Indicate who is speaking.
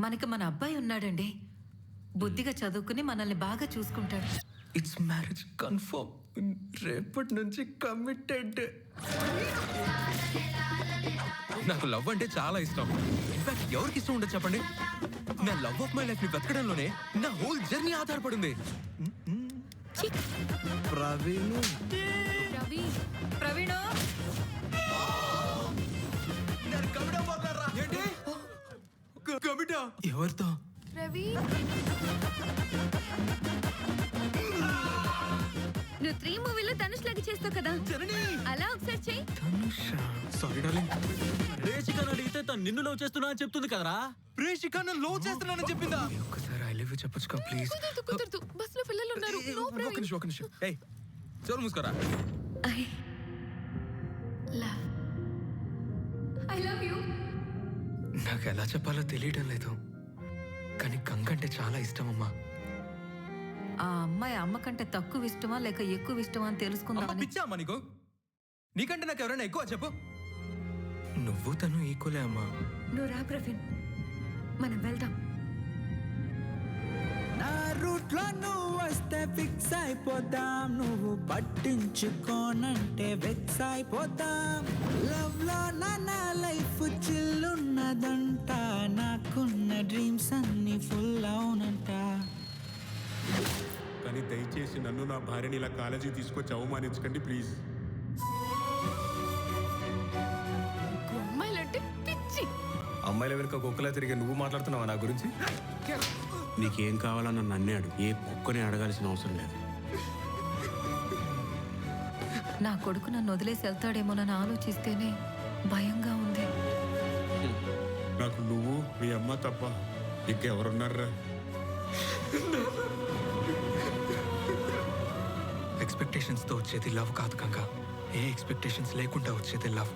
Speaker 1: మనకి మన అబ్బాయి ఉన్నాడండి. బుద్ధిగా చదువుకుని మనల్ని బాగా చూసుకుంటాడు.
Speaker 2: It's marriage confirm. రేపటి నుంచి కమిటెడ్. నాకు లవ్ అంటే చాలా ఇష్టం. ఇన్ఫాక్ట్ ఎవరికి ఇష్టం ఉండదు చెప్పండి? నా లవ్ ఆఫ్ మై లైఫ్ ని వెతకడంలోనే నా హోల్ జర్నీ ఆధారపడింది.
Speaker 3: ప్రవీణ్
Speaker 1: ప్రవీణ
Speaker 2: ఎవరితో?
Speaker 4: నువ్వు 3 మూవీలో ధనుష్ లాగా చేస్తావు కదా, అలా ఒకసారి చెయ్యి.
Speaker 2: Sorry darling.
Speaker 3: ప్రేషికను అడిగితే తను నిన్ను లవ్ చేస్తున్నా అని చెప్తుంది కదరా.
Speaker 2: ప్రేషిక నన్ను లవ్ చేస్తున్నానని చెప్పిందా? ఒక్కసారి ఐ లవ్ యూ చెప్పొచ్చుగా ప్లీజ్.
Speaker 4: కుదరదు, బస్సులో పిల్లలు ఉన్నారు.
Speaker 2: ఒక నిమిషం. ఏయ్ చోరు మూసుకోరా.
Speaker 4: I love you.
Speaker 2: నాకు ఎలా చెప్పాలో తెలియడం లేదు, కానీ గంగంటే చాలా ఇష్టం అమ్మా.
Speaker 1: ఆ అమ్మాయి అమ్మ కంటే తక్కువ ఇష్టమా లేక ఎక్కువ ఇష్టమా అని తెలుసుకుందామని.
Speaker 2: పిచ్చామ్మా నీకు? నీకంటే నాకు ఎవరైనా ఎక్కువ చెప్పు. నువ్వు తను ఈక్వలే అమ్మా.
Speaker 4: నువ్వు రా ప్రవీణ్, మనం వెళ్దాం.
Speaker 5: నా రూట్ లో నువ్వు వస్తే ఫిక్స్ అయిపోతాం, నువ్వు పట్టించుకోనంటే వెక్స్ అయిపోతాం. లవ్ లో నా లైఫ్ చిల్లున్నదంట, నాకున్న డ్రీమ్స్ అన్ని ఫుల్ అవునంట.
Speaker 6: కానీ దయచేసి నన్ను నా భార్యని ఇలా కాలేజీకి తీసుకొచ్చి అవమానించకండి ప్లీజ్.
Speaker 4: అమ్మాయిలంటే పిచ్చి.
Speaker 7: అమ్మాయిల వెనుక కుక్కలా తిరిగి నువ్వు మాట్లాడుతున్నావా నా గురించి?
Speaker 8: నీకేం కావాలన్న నన్నే అడుగు, ఏ కుక్కని అడగాల్సిన అవసరం లేదు.
Speaker 1: నా కొడుకు నన్ను వదిలేసి వెళ్తాడేమోనని ఆలోచిస్తేనే భయంగా ఉంది.
Speaker 6: నాకు నువ్వు మీ అమ్మ తప్ప ఇంకెవరున్నారా?
Speaker 2: ఎక్స్పెక్టేషన్స్ తో వచ్చేది లవ్ కాదు గంగా, ఏ ఎక్స్పెక్టేషన్స్ లేకుండా వచ్చేది లవ్.